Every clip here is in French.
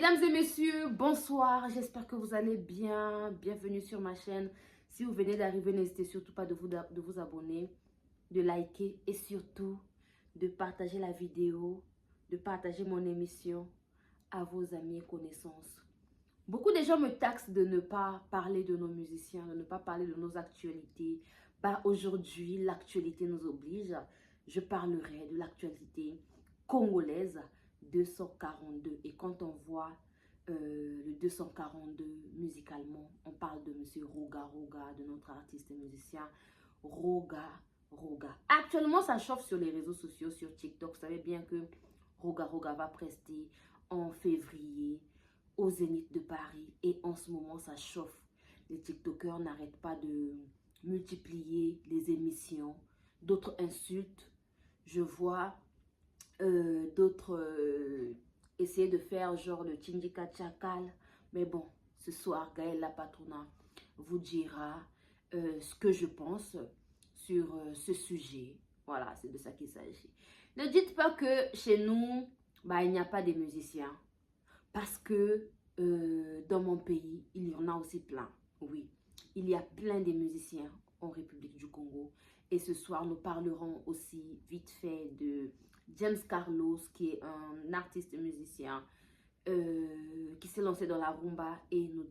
Mesdames et messieurs, bonsoir, j'espère que vous allez bien. Bienvenue sur ma chaîne. Si vous venez d'arriver, n'hésitez surtout pas de vous abonner, de liker et surtout de partager la vidéo, de partager mon émission à vos amis et connaissances. Beaucoup de gens me taxent de ne pas parler de nos musiciens, de ne pas parler de nos actualités. Bah, aujourd'hui, l'actualité nous oblige. Je parlerai de l'actualité congolaise 242. Et quand on voit le 242 musicalement, on parle de monsieur Roga Roga, de notre artiste et musicien Roga Roga. Actuellement, ça chauffe sur les réseaux sociaux, sur TikTok. Vous savez bien que Roga Roga va prester en février au Zénith de Paris. Et en ce moment, ça chauffe. Les TikTokers n'arrêtent pas de multiplier les émissions. D'autres insultes. Je vois d'autres essayer de faire genre le Tchindika Tchakal. Mais bon, ce soir, Gaël La Patrona vous dira ce que je pense sur ce sujet. Voilà, c'est de ça qu'il s'agit. Ne dites pas que chez nous, bah, il n'y a pas de musiciens. Parce que dans mon pays, il y en a aussi plein. Oui, il y a plein de musiciens en République du Congo. Et ce soir, nous parlerons aussi vite fait de James Carlos, qui est un artiste musicien qui s'est lancé dans la rumba et nous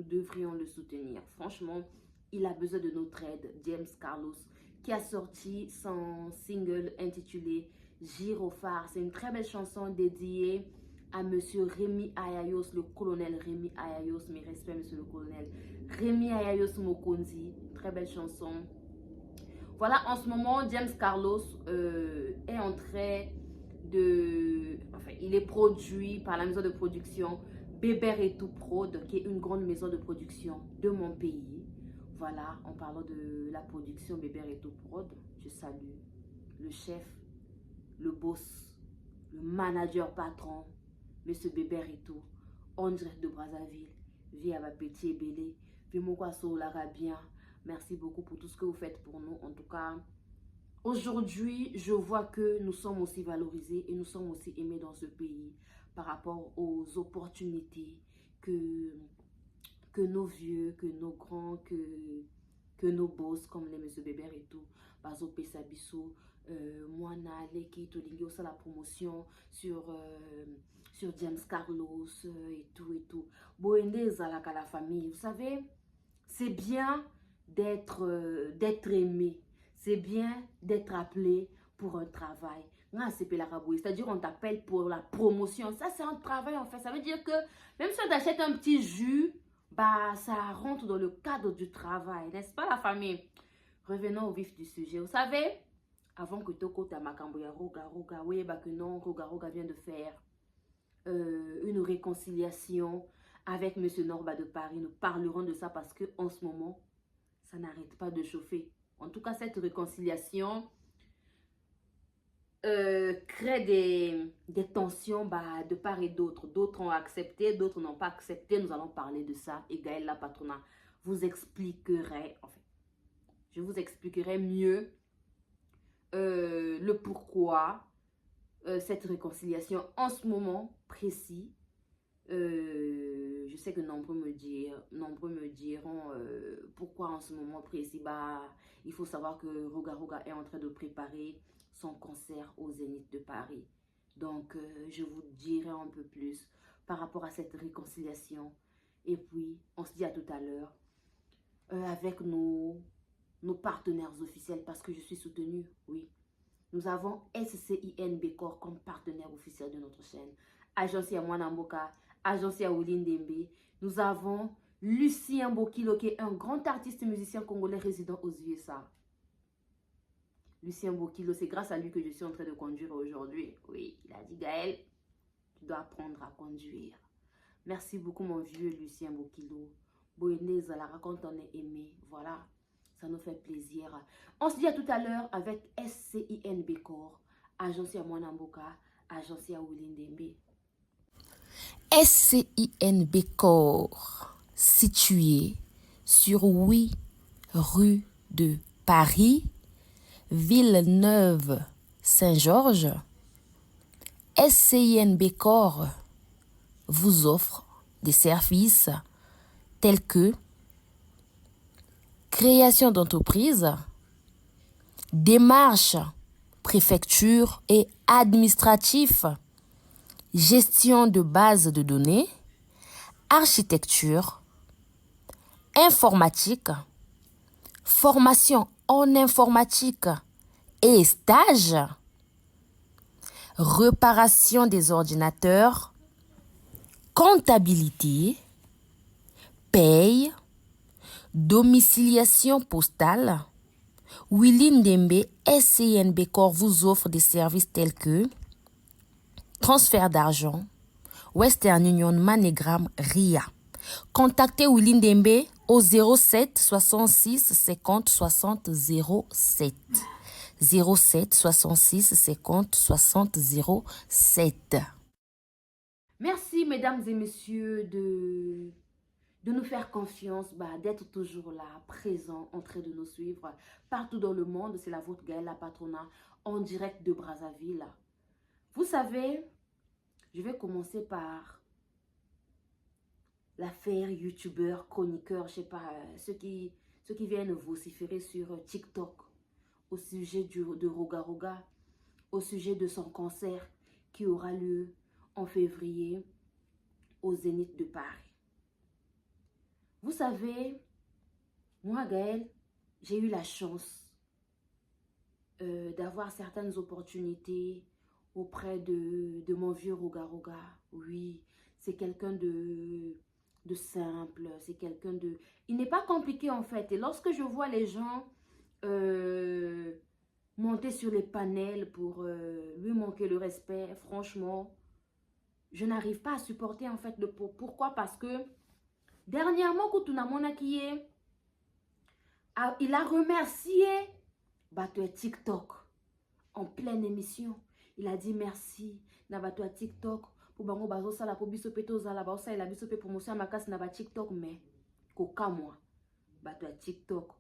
devrions le soutenir. Franchement, il a besoin de notre aide. James Carlos, qui a sorti son single intitulé Gyrophare. C'est une très belle chanson dédiée à monsieur Rémi Ayayos, le colonel Rémi Ayayos. Mes respects, monsieur le colonel Rémi Ayayos Mokonzi. Très belle chanson. Voilà, en ce moment, James Carlos est en train de... Enfin, il est produit par la maison de production Bébert et tout Prod, qui est une grande maison de production de mon pays. Voilà, en parlant de la production Bébert et tout Prod, je salue le chef, le boss, le manager patron, monsieur Bébert et tout, en direct de Brazzaville, via ma petit Ebélé, Vimokwaso l'Arabien. Merci beaucoup pour tout ce que vous faites pour nous. En tout cas, aujourd'hui, je vois que nous sommes aussi valorisés et nous sommes aussi aimés dans ce pays par rapport aux opportunités que nos vieux, que nos grands, que nos boss, comme les monsieur Bébert et tout, Bazo Pesabiso, Moana, Leki, Tolingo, ça la promotion sur James Carlos et tout et tout. Boende Zalaka la famille, vous savez, c'est bien d'être aimé, c'est bien d'être appelé pour un travail. C'est-à-dire on t'appelle pour la promotion. Ça, c'est un travail en fait. Ça veut dire que même si on t'achète un petit jus, bah, ça rentre dans le cadre du travail, n'est-ce pas la famille? Revenons au vif du sujet. Vous savez, avant que Toko Tamakamboya Roga Roga, oui, bah que non, Roga Roga vient de faire une réconciliation avec Monsieur Norba de Paris. Nous parlerons de ça parce que en ce moment, ça n'arrête pas de chauffer. En tout cas, cette réconciliation crée des tensions bah, de part et d'autre. D'autres ont accepté, d'autres n'ont pas accepté. Nous allons parler de ça. Et Gaël La Patrona vous expliquerait, en fait, je vous expliquerai mieux le pourquoi cette réconciliation en ce moment précis. Je sais que nombreux me diront pourquoi en ce moment précis. Bah, il faut savoir que Roga Roga est en train de préparer son concert au Zénith de Paris. Donc, je vous dirai un peu plus par rapport à cette réconciliation. Et puis, on se dit à tout à l'heure avec nos partenaires officiels parce que je suis soutenue, oui. Nous avons SCIN Bécor comme partenaire officiel de notre chaîne. Agence à Mwanamboka, Agence à Wilindembe. Nous avons Lucien Bokilo qui est un grand artiste musicien congolais résident aux USA. Lucien Bokilo, c'est grâce à lui que je suis en train de conduire aujourd'hui. Oui, il a dit Gaël, tu dois apprendre à conduire. Merci beaucoup mon vieux Lucien Bokilo. Boyenez à la raconte, on est aimé. Voilà, ça nous fait plaisir. On se dit à tout à l'heure avec SCIN Bécor, Agence à Mwanamboka, Agence à Wilindembe. SCIN Bécor, situé sur 8 rue de Paris, Villeneuve-Saint-Georges, SCINB Corps vous offre des services tels que création d'entreprise, démarches, préfecture et administratif, gestion de bases de données, architecture, informatique, formation en informatique et stage, réparation des ordinateurs, comptabilité, paye, domiciliation postale. Willy Ndembe SCINB Corps vous offre des services tels que transfert d'argent, Western Union, MoneyGram, RIA. Contactez Willy Ndembe au 07 66 50 60 07. 07 66 50 60 07. Merci, mesdames et messieurs, de nous faire confiance, d'être toujours là, présent, en train de nous suivre partout dans le monde. C'est la vôtre Gaëlle la Patrona, en direct de Brazzaville. Vous savez, je vais commencer par l'affaire youtubeur, chroniqueur, je sais pas, ceux qui viennent vociférer sur TikTok au sujet de Roga Roga, au sujet de son concert qui aura lieu en février au Zénith de Paris. Vous savez, moi Gaëlle, j'ai eu la chance d'avoir certaines opportunités auprès de mon vieux Roga Roga. Oui, c'est quelqu'un de simple, c'est quelqu'un de... Il n'est pas compliqué en fait. Et lorsque je vois les gens monter sur les panels pour lui manquer le respect, franchement, je n'arrive pas à supporter en fait. Pourquoi? Parce que dernièrement, il a remercié Bateau TikTok en pleine émission. Il a dit merci na Bateau TikTok pour bango bazo sala pour biso peto zala ba ça il a biso pe promotion makas na ba TikTok mais koka moi Bateau TikTok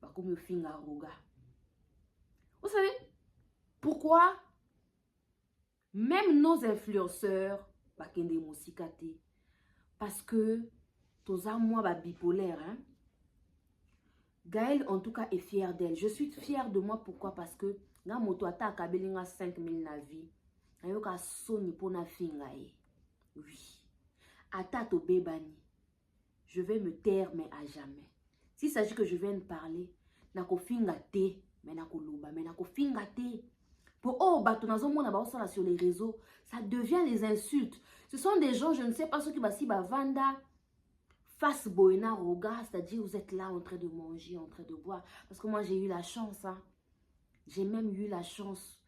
ba comme finga roga. Vous savez pourquoi même nos influenceurs ba kende musikate parce que toza moi ba bipolaire hein. Gaëlle en tout cas est fière d'elle. Je suis fière de moi pourquoi parce que nga moto ata akabelinga 5000 na vie. Ayoka soni pona finga e. Oui. Ata to bebani. Je vais me taire mais à jamais. S'il s'agit que je vienne parler, nako finga te, mais nako loba, mais nako finga te. Pour oh bato nazo mona ba osala sur les réseaux, ça devient des insultes. Ce sont des gens, je ne sais pas ceux qui basi ba vanda face boina roga, c'est-à-dire vous êtes là en train de manger, en train de boire parce que moi j'ai eu la chance hein. J'ai même eu la chance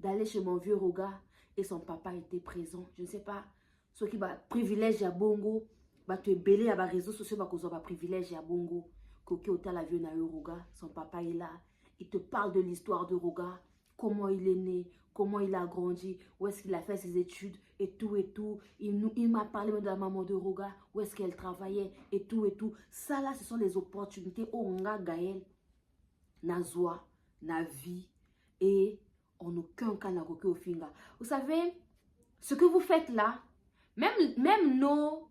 d'aller chez mon vieux Roga et son papa était présent. Je ne sais pas, ceux qui ont privilège à Bongo, tu es belé à les réseaux sociaux, qui ont privilège à Bongo. Koki Ota la vieux Roga, son papa est là. Il te parle de l'histoire de Roga, comment il est né, comment il a grandi, où est-ce qu'il a fait ses études et tout et tout. Il m'a parlé de la maman de Roga, où est-ce qu'elle travaillait et tout et tout. Ça là, ce sont les opportunités. Oh, on a Gaëlle, Nazoa. Na vie et en aucun cas n'a au finga. Vous savez, ce que vous faites là, même nos...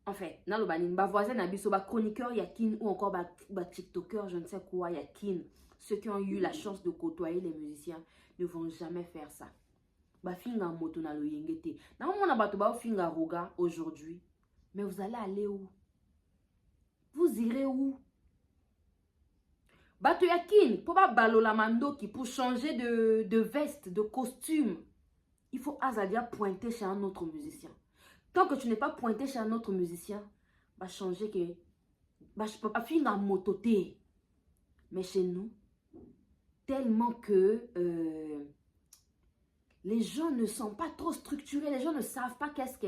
En fait, dans le banin, ma voisin n'a biso ba chroniqueur yakin ou encore ba tiktoker, je ne sais quoi yakin. Ceux qui ont eu la chance de côtoyer les musiciens ne vont jamais faire ça. Ba finga moto na lo yengete. Na mona bato ba finga roga aujourd'hui. Mais vous allez aller où? Vous irez où? Bato yakin, pour pas balola mandoki, pour changer de veste, de costume, il faut azadia pointer chez un autre musicien. Tant que tu n'es pas pointé chez un autre musicien, va changer que, je peux pas finir en mototé. Mais chez nous, tellement que les gens ne sont pas trop structurés, les gens ne savent pas qu'est-ce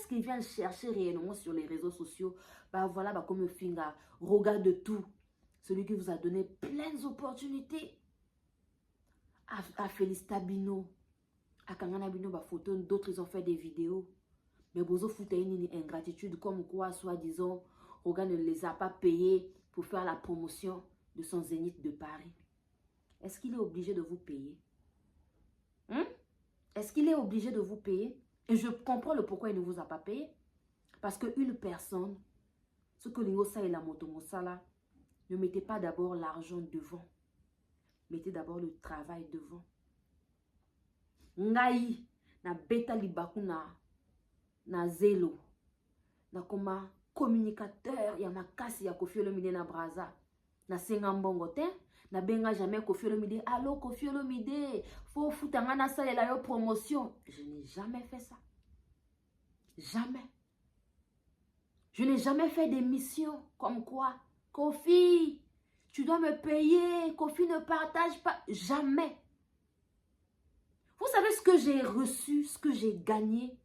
qu'ils viennent chercher réellement sur les réseaux sociaux. Bah voilà, bah comme finga, regarde tout. Celui qui vous a donné plein d'opportunités. À Félix Tabino, à Kangana Bino, photo, d'autres ils ont fait des vidéos. Mais Bozo fout une ingratitude comme quoi, soi-disant, Roga ne les a pas payés pour faire la promotion de son Zénith de Paris. Est-ce qu'il est obligé de vous payer? Est-ce qu'il est obligé de vous payer? Et je comprends le pourquoi il ne vous a pas payé. Parce qu'une personne, ce que l'ingosa et la moto mosala, ne mettez pas d'abord l'argent devant. Mettez d'abord le travail devant. Ngai, na beta libaku na zelo. Na koma communicateur ya makasi ya Koffi Olomide na Braza. Na senga mbongo te. Na benga jamais Koffi Olomide. Allô Koffi Olomide, faut foutanga na sale la yo promotion. Je n'ai jamais fait ça. Jamais. Je n'ai jamais fait d'émission comme quoi. Koffi, tu dois me payer. Koffi ne partage pas. Jamais. Vous savez ce que j'ai reçu, ce que j'ai gagné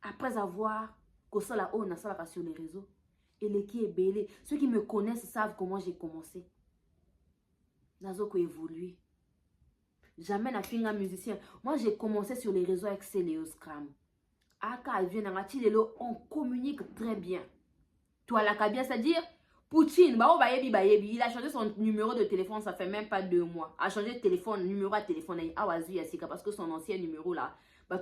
après avoir ça là on a ça sur les réseaux. Et les qui est belé. Ceux qui me connaissent savent comment j'ai commencé. Nazoko évolué. Jamais n'a fait un musicien. Moi j'ai commencé sur les réseaux avec Céléo Scram. Aka vient on communique très bien. Toi la cabia, c'est-à-dire Poutine, il a changé son numéro de téléphone, ça fait même pas 2 mois. A changé de téléphone, numéro à téléphone, parce que son ancien numéro là, tant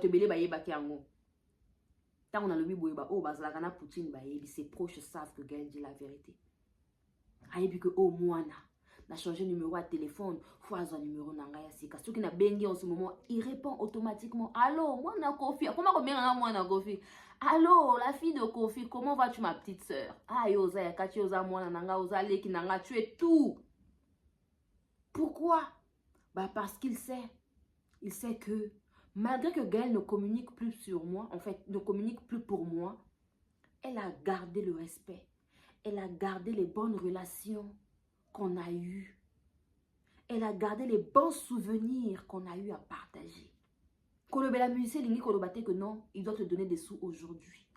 on a le biboyba, oh, bazalagana Poutine, ses proches savent que Gaël dit la vérité. Aïe, que oh, moi, n'a changé de numéro à téléphone, faut avoir un numéro nangaya sika. Ceux qui n'a bengi en ce moment, il répond automatiquement. Allô, moi, n'a Koffi. Comment combien moi, n'a Koffi? Allô, la fille de Koffi, comment vas-tu, ma petite soeur? Aïe, oza, yakati, oza, moi, nanga, oza, leki, nanga, tu es tout. Pourquoi? Bah, parce qu'il sait. Il sait que, malgré que Gaël ne communique plus sur moi, en fait, ne communique plus pour moi, elle a gardé le respect. Elle a gardé les bonnes relations qu'on a eues. Elle a gardé les bons souvenirs qu'on a eu à partager. Quand le bel musicien lingi kolobate que non, il doit te donner des sous aujourd'hui.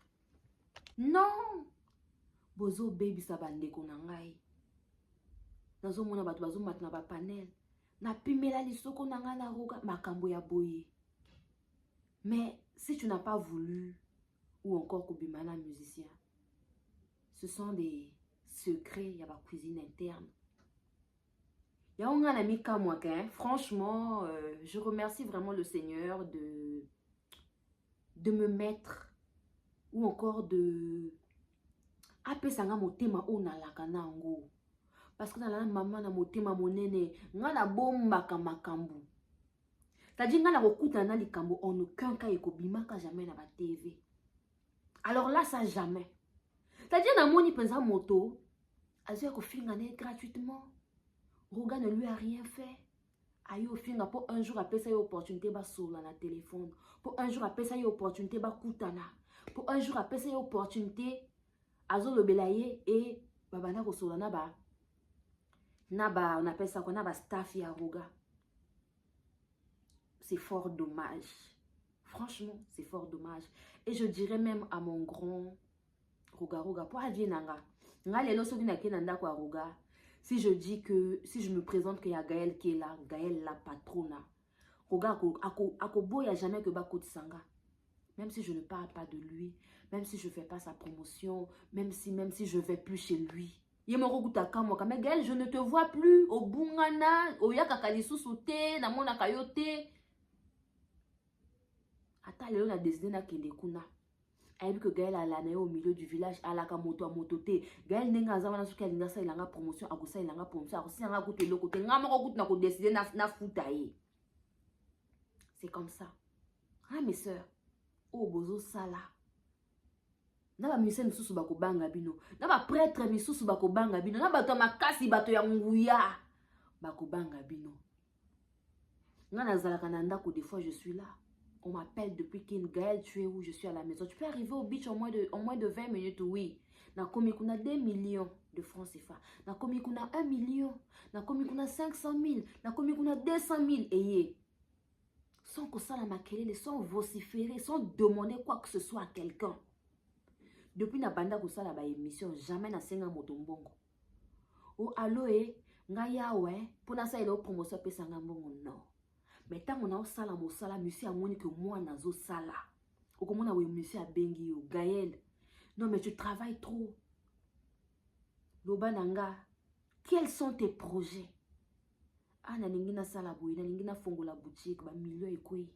Non! Bozo baby sabande konangai. Nazo mona batu bazo matna ba panel. Na pimela lisoko nanga na roga makambo ya boye. Mais si tu n'as pas voulu ou encore kobimana musicien, ce sont des secrets, il y a ma cuisine interne. Franchement, je remercie vraiment le Seigneur de me mettre ou encore de apesanga motema ona lakana ngo parce que dans la maman na motema monene ngana bomba kamakambu tadi ngana kokuta na likambo en aucun cas ekobimaka jamais na ba TV. Alors là ça jamais. Tadi na moni penza moto azo ko finga ne gratuitement. Roga ne lui a rien fait. Aïe au fin, pour un jour après ça y opportunité ba sur la téléphone. Pour un jour après ça y opportunité ba kutana. Pour un jour après ça y opportunité azo le belaye et babana ko solana ba naba on appelle ça qu'on a ba staff ya Roga. C'est fort dommage. Franchement, c'est fort dommage. Et je dirais même à mon grand Roga pour aller nanga. Nga lelo so dina kenanda kwa Roga. Si je dis que, si je me présente qu'il y a Gaël qui est là, Gaël la patrona. Regarde, Akobo, il n'y a jamais que Bako Tsanga. Même si je ne parle pas de lui, même si je ne fais pas sa promotion, même si je ne vais plus chez lui. Mais Gaël, je ne te vois plus. Au Bungana, au Yakakalisu Soute, na Mona Kayote. Attends, Léon a décidé na Kendekuna. Elle que Gaël a l'année au milieu du village à la moto à mototé. Gaël n'est pas en train de faire une promotion, à ça il a promotion, à ça il a coûté le côté. N'a pas décidé na foutailler. C'est comme ça. Ah mes sœurs, oh bozo sala. Na ba musicien misusu bako banga bino. Na ba prêtre misusu bako banga bino. Na ba to makasi bato ya nguya bako banga bino. Nga nazalaka na ndako des fois je suis là. On m'appelle depuis Kin Gaël, tu es où? Je suis à la maison. Tu peux arriver au beach en moins de 20 minutes, oui. Na komi kuna 2 millions de francs CFA. Na komi kuna 1 million. Na komi kuna 500 000. Na komi kuna 200 000. Et sans que ça la maquille, sans vociférer, sans demander quoi que ce soit à quelqu'un. Depuis na banda ko ça la ba émission, jamais na senga motombongo. Oh allo nga yawe, pour na ça il promotion pesa ngambongo non. Mais tant qu'on a au sala mo sala monsieur a moni que moi nazo sala. Ou comme on a monsieur a bengi ou Gaël. Non mais tu travailles trop. Lobananga, quels sont tes projets? Ah na ningi na sala boy, na ningi na fongo la boutique ba million ekoi.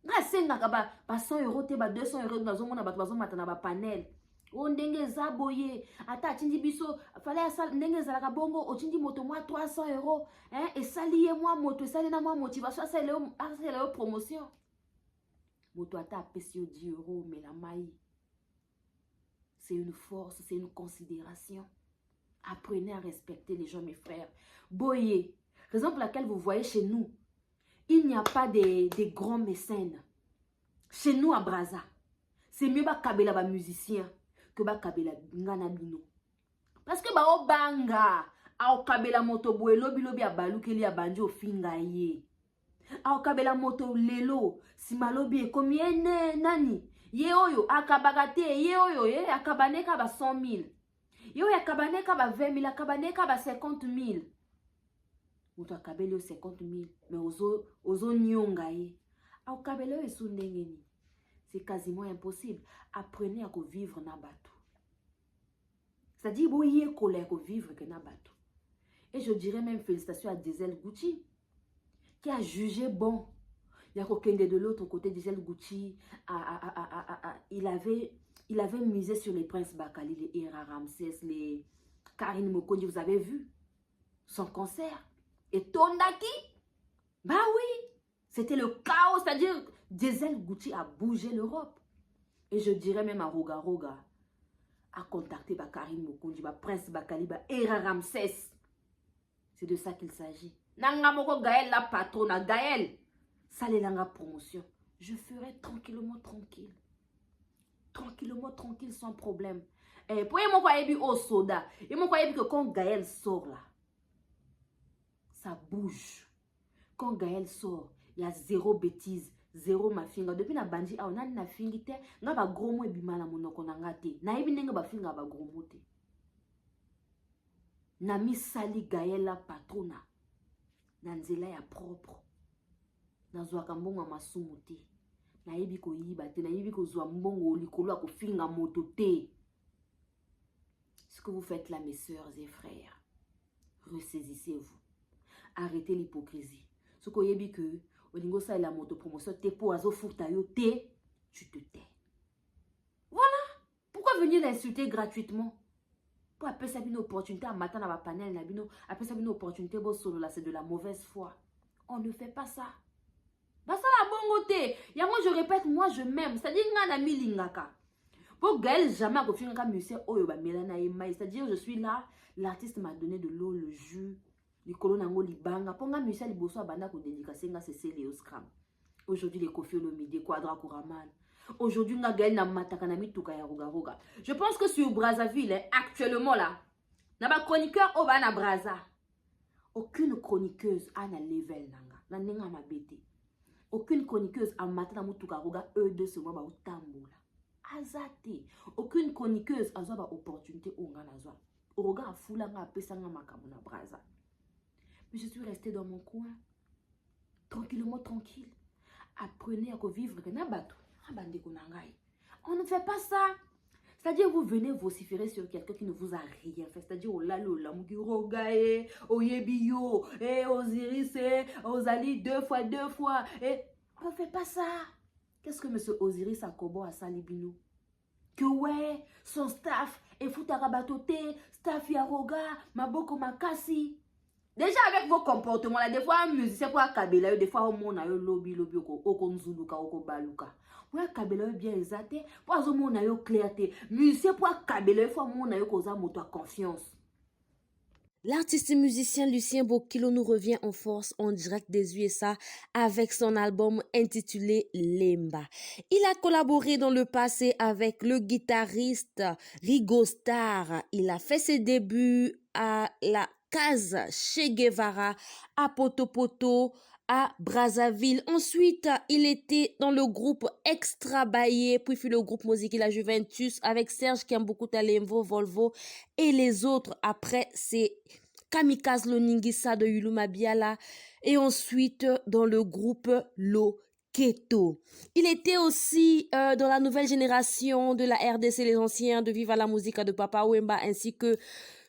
nga sengaka ba 100 euros te ba 200 euros nazomona bato bazomata na ba panel o ndenge eza boye ata atindi biso fale asala ndenge ezalaka bongo otindi moto mwa 300 euros esali ye mwa moto esali na mwa motivation asala yo promotion moto ata apesi yo 10 euros omela mai. C'est une force, c'est une considération. Apprenez à respecter les gens, mes frères. Boye, raison pour laquelle vous voyez chez nous, il n'y a pas des grands mécènes. Chez nous à Brazza, c'est mieux ba kabela ba musicien que ba kabela ngana bino. Parce que ba obanga, a kabela moto boye lobi lobi a balukeli a banjo finga ye. A kabela moto lelo, si malobi e combien nani? Ye oyo akabagate ye oyo akabaneka ba 100 000. Ye oyo akabaneka ba 20 000, akabaneka ba 50 000. Moto akabeli yo 50 000, mais ozo nyonga ye. Akabeli yo esu ndengeni. C'est quasiment impossible. Apprenez à vivre na bateau. C'est-à-dire boye kolé ko vivre que na bateau. Et je dirais même félicitations à Diesel Gucci qui a jugé bon. Il y a quelqu'un de l'autre côté, Diesel Gucci, il avait misé sur les princes Bakali, les Hera Ramsès, les Karine Mokondi, vous avez vu son concert. Et Tondaki, bah oui, c'était le chaos, c'est-à-dire Diesel Gucci a bougé l'Europe. Et je dirais même à Roga Roga, à contacter Karine Mokondi, prince Bakali, Hera Ramsès. C'est de ça qu'il s'agit. Nangamoko Gaël, la patronne, Gaël. Ça les langa promotion. Je ferai tranquillement tranquille. Tranquillement tranquille sans problème. Et pour moi quoi ebi au soda. Et moi quoi ebi que quand Gaël sort là, ça bouge. Quand Gaël sort, il y a zéro bêtise, zéro mafinga. Depuis na bandi a on a na fingite, nga ba gros mo ebi mala monoko na ngate. Na ebi nenga ba finga ba gros mote. Na mi sali Gaël la patrona. Na nzela ya propre. Nazwaka mbongo masumu te. Nayebi ko yiba te, nayebi ko zwa mbongo likolo ko finga moto te. Ce que vous faites là, mes sœurs et frères, ressaisissez-vous. Arrêtez l'hypocrisie. Ce que yebi que olingo sa la moto promotion te po azo futa yo te, tu te tais. Voilà. Pourquoi venir l'insulter gratuitement? Pour appeler ça une opportunité à matin à ma panel na bino, appeler ça une opportunité bo solo là, c'est de la mauvaise foi. On ne fait pas ça. Bah ça la bonne côté. Et moi je répète, moi je m'aime. C'est-à-dire que na mi lingaka. Pour Gaël jamais ko finga musicien oyo ba melana email. C'est-à-dire je suis là, l'artiste m'a donné de l'eau, le jus, likolo nango libanga. Pour nga musicien liboso abanda ko dédicacer nga c'est Léo Scram. Aujourd'hui les Koffi Olomide, Quadra Kouraman. Aujourd'hui nga Gaël na mataka na mituka ya roga roga. Je pense que sur Brazzaville actuellement là, na ba chroniqueur o ba na Brazza. Aucune chroniqueuse a na level nanga. Na nenga mabete. Aucune chroniqueuse a matin mutuka roga deux seulement ba utambola. Azate. Aucune chroniqueuse a ba opportunité au nga nazwa. Roga afula nga apesa nga makamu na Brazza. Mais je suis restée dans mon coin. Tranquillement tranquille. Apprenez à vivre que na bato. On ne fait pas ça. C'est-à-dire, vous venez vociférer sur quelqu'un qui ne vous a rien fait. C'est-à-dire, oh là, là, Mugirogae, oh Yebiyo, Osiris, Ozali, deux fois. On ne fait pas ça. Qu'est-ce que M. Osiris Akobo a salibino? Que ouais, son staff, et Futarabatote, staff Yaroga, Maboko Makasi. Déjà avec vos comportements là, des fois un musicien pour Kabela, des fois au monde a eu lobby au konzuluka au baluka. Pour Kabela bien exaté, pour au monde a eu clarté. Musicien pour Kabela, fois monde a eu cause moto confiance. L'artiste musicien Lucien Bokilo nous revient en force en direct des USA avec son album intitulé Lemba. Il a collaboré dans le passé avec le guitariste Rigo Starr. Il a fait ses débuts à la Casa Che Guevara, à Poto, à Brazzaville. Ensuite, il était dans le groupe Extra Baye, puis le groupe Musique La Juventus avec Serge Kiambuku Talemvo, Volvo et les autres. Après, c'est Kamikaze Loningisa de Yuluma Biala et ensuite dans le groupe Lo Keto. Il était aussi dans la nouvelle génération de la RDC, les anciens de Viva la Musica de Papa Wemba, ainsi que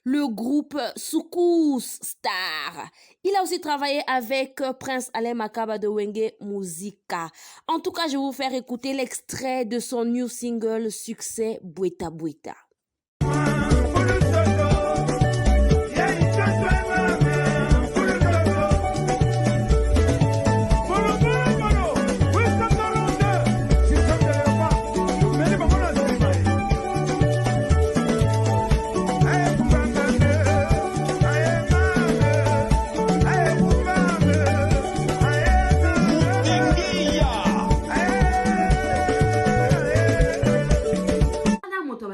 le groupe Soukous Star. Il a aussi travaillé avec Prince Alain Makaba de Wenge Musica. En tout cas, je vais vous faire écouter l'extrait de son new single succès Bweta Bweta.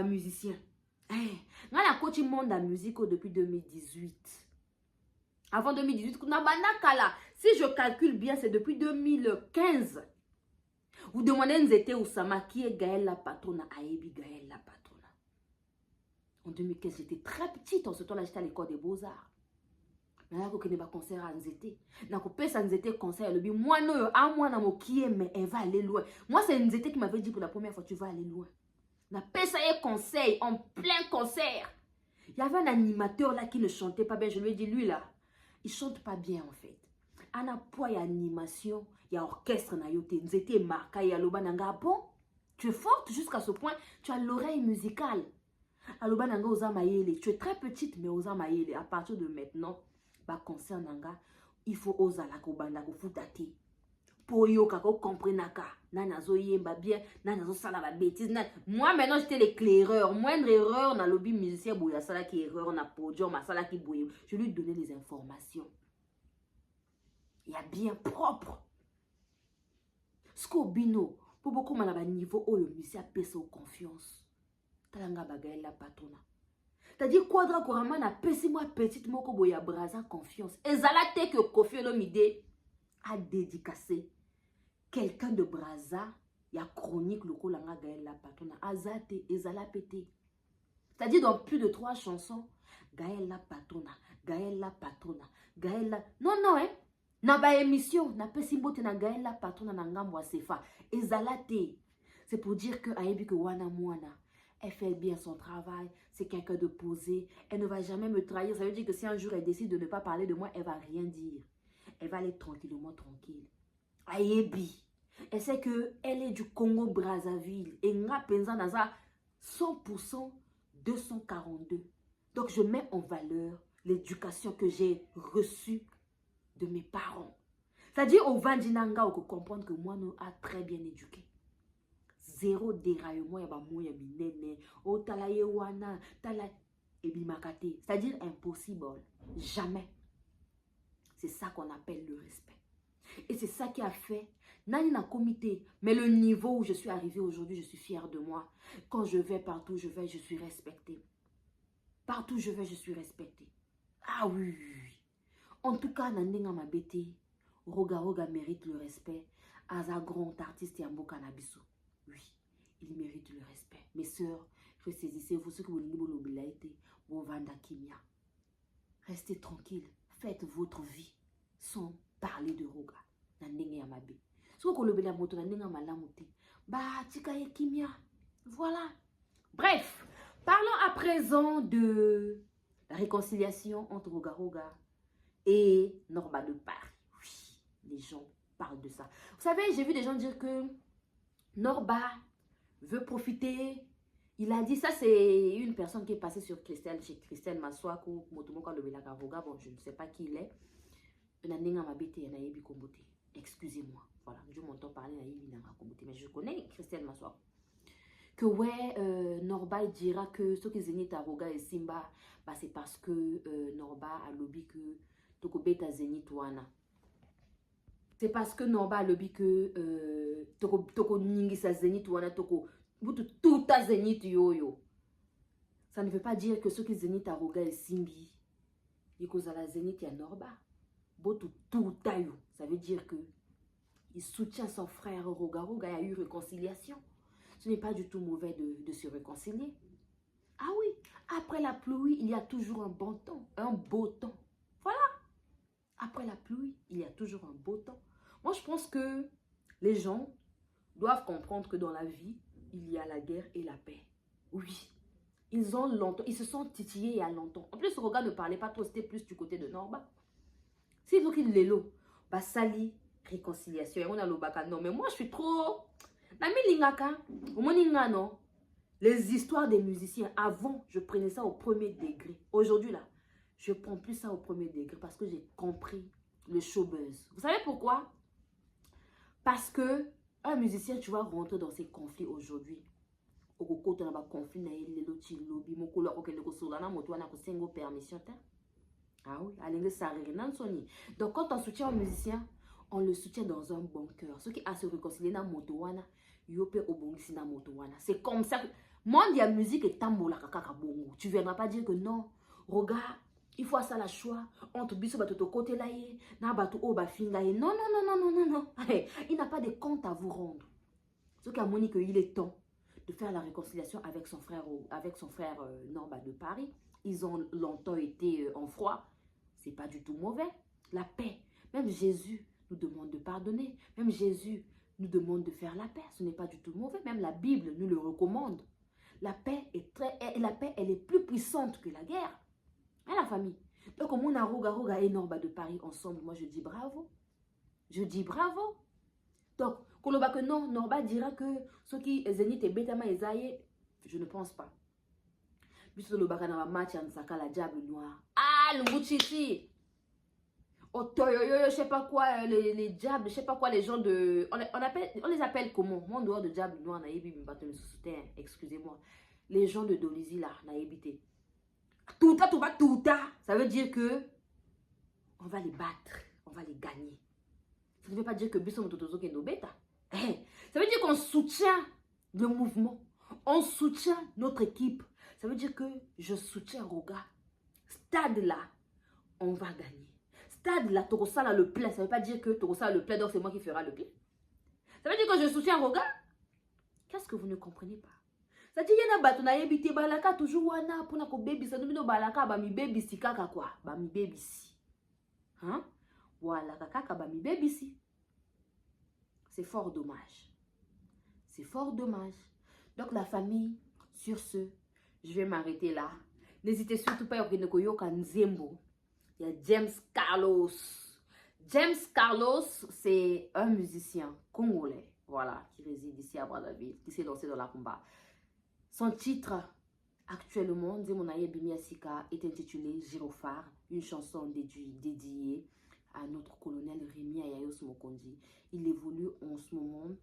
Musicien. Moi, la coach monde la musique depuis 2018. Avant 2018, si je calcule bien, c'est depuis 2015. Vous demandez Nzete Oussama qui est Gaël la Patrona, Aebi Gaël la Patrona. En 2015, j'étais très petite. En ce temps-là, j'étais à l'école des Beaux-Arts. Mais là, je n'ai pas concert à Nzete. Donc, je Nzete concert. Moi, non, à moi, mais elle va aller loin. Moi, c'est Nzete qui m'avait dit pour la première fois, tu vas aller loin. On a payé un conseil en plein concert. Il y avait un animateur là qui ne chantait pas bien. Je lui ai dit, lui là, il chante pas bien en fait. Ana poids, il y a animation, il y a orchestre, c'était marqué, il y a l'obananga. Bon, tu es forte jusqu'à ce point, tu as l'oreille musicale. Alobananga osa mayele, tu es très petite mais osa mayele. À partir de maintenant, bah concert nanga, il faut osa la kobanda ko futati. Pour yo kako comprenaka nana zo yemba bien nana zo sala ba bêtise. Moi maintenant j'étais l'éclaireur. Moindre erreur na lobby musicien boya sala qui erreur na podium ma sala qui boye. Je lui donnais les informations. Il y a bien propre. Scobino pour beaucoup malaba niveau oh le musicien pèse au confiance. Talanga bagaille la patona. C'est-à-dire quadra korama na pèse moi petite moko boya braza confiance. Ezala te que Koffi Olomide a dédicacé quelqu'un de Braza, il y a chronique le kolanga Gaël la Patrona, azate, ezala pété. C'est-à-dire dans plus de 3 chansons, Gaël la Patrona, Gaël la Patrona, Gaël la... Non, non, hein. Na ba émission, na pe simbote na Gaël la Patrona na ngambo sefa, ezala te. C'est pour dire que Ayebi que wana mwana, elle fait bien son travail, c'est quelqu'un de posé, elle ne va jamais me trahir. Ça veut dire que si un jour elle décide de ne pas parler de moi, elle va rien dire. Elle va aller tranquillement, tranquille. Ayebi. Elle sait qu'elle est du Congo-Brazzaville. Et nga penza naza 100% 242. Donc je mets en valeur l'éducation que j'ai reçue de mes parents. C'est-à-dire au Vandinanga, on peut comprendre que moi, nous a très bien éduqué. Zéro déraillement, yaba moya binene. O talaye wana, tala ebimakate. C'est-à-dire impossible. Jamais. C'est ça qu'on appelle le respect. Et c'est ça qui a fait, Nani n'a comité, mais le niveau où je suis arrivée aujourd'hui, je suis fière de moi. Quand je vais partout, je suis respectée. Partout je vais, je suis respectée. Ah oui. En tout cas, Nandinga Mabete, Roga Roga mérite le respect. Aza grand artiste Yambo Kanabiso. Oui, il mérite le respect. Mes sœurs, ressaisissez-vous ce que vous l'obélaïté, vous vanda kimia. Restez tranquille, faites votre vie sans parler de Roga. Voilà. Bref, parlons à présent de la réconciliation entre Roga Roga et Norba de Paris. Oui, les gens parlent de ça. Vous savez, j'ai vu des gens dire que Norba veut profiter. Il a dit, ça c'est une personne qui est passée sur Christelle, chez Christelle Maswaku, Motomoka le Belaka Roga, bon je ne sais pas qui il est. Excusez-moi, voilà, je m'entends parler mais je connais Christelle Maswaku. Que ouais, Norba dira que ce qui zénith à Roga et Simba, bah, c'est parce que Norba a lobby que Toko Beta Zénith Wana. C'est parce que Norba a lobby que Toko Ningisa Zénith Wana Toko tout à Zénith Yo. Ça ne veut pas dire que ceux qui zénith à Roga et Simbi, et que la Zénith y a Norba. Tout taillou. Ça veut dire que il soutient son frère Roga. Roga, il y a eu réconciliation. Ce n'est pas du tout mauvais de se réconcilier. Ah oui, après la pluie, il y a toujours un bon temps, un beau temps. Voilà. Après la pluie, il y a toujours un beau temps. Moi, je pense que Les gens doivent comprendre que dans la vie, il y a la guerre et la paix. Oui. Ils se sont titillés il y a longtemps. En plus, Roga ne parlait pas trop, c'était plus du côté de Norba. C'est donc il est là. Basali, réconciliation. Et on a le baka. Non, mais moi, je suis trop... Nami lingaka, non. Les histoires des musiciens, avant, je prenais ça au premier degré. Aujourd'hui, là, je ne prends plus ça au premier degré parce que j'ai compris le showbuzz. Vous savez pourquoi? Parce que un musicien, tu vas rentrer dans ces conflits aujourd'hui. Ah oui, donc quand on soutient un musicien, on le soutient dans un bon cœur. Ceux qui a se réconcilier dans motowana, yope obongisi na motowana. C'est comme ça que monde il y a musique et tambola kaka bongo. Tu viendras pas dire que non, regarde, il faut ça la choix entre biso bato côté là na bato o ba finga. Non non non non non non non. Il n'a pas de compte à vous rendre. Ce qui a montré qu'il est temps de faire la réconciliation avec son frère Norba de Paris. Ils ont longtemps été en froid. C'est pas du tout mauvais. La paix. Même Jésus nous demande de pardonner. Même Jésus nous demande de faire la paix. Ce n'est pas du tout mauvais. Même la Bible nous le recommande. La paix, elle est plus puissante que la guerre. Hein, la famille? Donc, comme on a Roga et Norba de Paris ensemble, moi je dis bravo. Je dis bravo. Donc, Koloba que non, Norba dira que ceux qui zénith et Betama Ezaïe, je ne pense pas. Puisque le bakana match en saka la diable noir. Ah, le Mouchichi. Oh, je sais pas quoi, les diables, je sais pas quoi, les gens de. On les appelle comment? Mon dehors de diable noir, excusez-moi. Les gens de Dolizy là, n'a évité. Touta. Ça veut dire que on va les battre, on va les gagner. Ça ne veut pas dire que Bisson Totozo est nos bêta. Ça veut dire qu'on soutient le mouvement. On soutient notre équipe. Ça veut dire que je soutiens Roga. Stade là, on va gagner. Stade là, Torosa le plaît. Ça ne veut pas dire que Torosa le plaît, donc c'est moi qui fera le plaît. Ça veut dire que je soutiens Roga. Qu'est-ce que vous ne comprenez pas? Ça veut dire qu'il y a un bâton à éviter. Balaka toujours wana pour na baby. Ça nous balaka ba mi baby si kaka quoi. Ba mi baby si. Hein? Voilà kaka ba mi baby si. C'est fort dommage. C'est fort dommage. Donc la famille, sur ce, je vais m'arrêter là. N'hésitez surtout pas à Yoka Nzembo. Il y a James Carlos. James Carlos, c'est un musicien congolais, voilà, qui réside ici à Brazzaville, qui s'est lancé dans la combat. Son titre, actuellement, Nzemonaye Bimiasika, est intitulé Girophare, une chanson dédiée à notre colonel Rémi Ayayos Mokondi. Il évolue en ce moment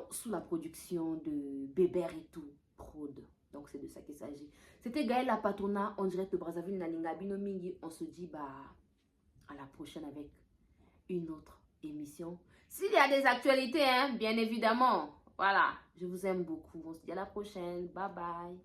sous la production de Bébert et tout, Prod. Donc c'est de ça qu'il s'agit. C'était Gaël La Patrona en direct de Brazzaville, Nalinga Binomingi. On se dit à la prochaine avec une autre émission. S'il y a des actualités, hein, bien évidemment. Voilà, je vous aime beaucoup. On se dit à la prochaine. Bye bye.